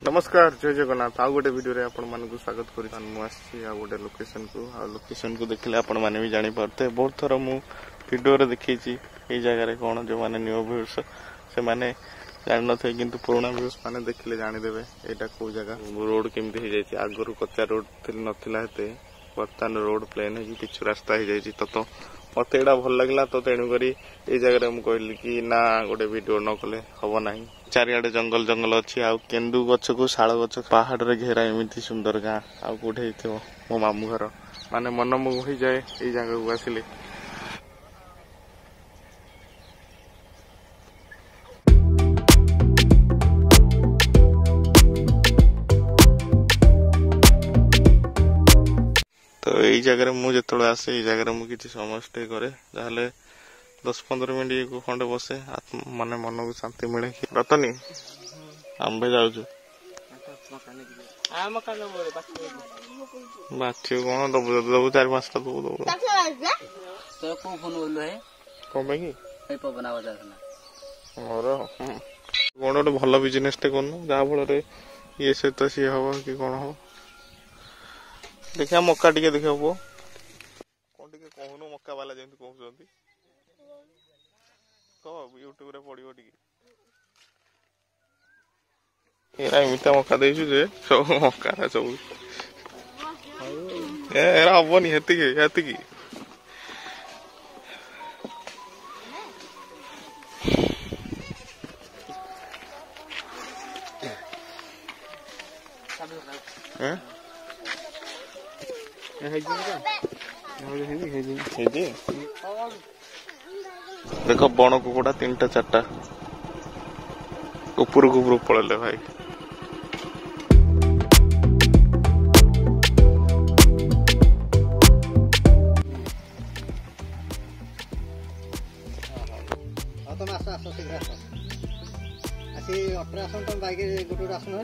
नमस्कार जय जगन्नाथ आउ गोटे वीडियो रे आपण मानकु स्वागत करी आ गोटे लोकेशन को देखले आपण माने भी जानि परते बहुत थर मु वीडियो रे देखिछि ए जगह रे कोन जो माने न्यू व्यूअर्स से माने जानि नथे किंतु पुराना व्यूअर्स माने देखले जानि देबे एटा को जगह रोड केमति हे जायछि आगरु कच्चा रोड थिल नथिला हेते वर्तमान रोड प्लेन हे पिछु रास्ता हे जायछि तो मत एटा भल लगला तो तेणु करी ए जगह मु कहली कि ना गोटे वीडियो न कले हबो नाही चारियाडे जंगल जंगल अच्छी आ केंदु गछ को शाल गछ पहाड़ रे घेरा एमती सुंदर गाँ आ कोठे हिथिबो मो मामू घर माने मन मुह हो जाए ए जगह को आसिले तो यही जगह मुझे आसे ये जगह मुझे किसी समय स्टे करे जाहले 10-15 मिनट को खंडे बसे माने मन को शांति मिले रतनी आंबे जाऊँ बाछी कौन दबु दबु 4-5टा दबु कौन गोटे भल बिजनेस टे कर जहा फल ये सहित सी हम कि कौन हम देखिया मक्का टिके देखिया पुओ कौन टिके कहूनु मक्का वाला जेंति कहउछंती कह यूट्यूब रे पड़ियो टिके एरा मिटा मक्का देछु जे सब मक्का रा सब एरा हबनी हेति की हैं देख बण कुकुड़ा 3-4टा ऊपर पड़े भाई तुम बाइक गोटे आसन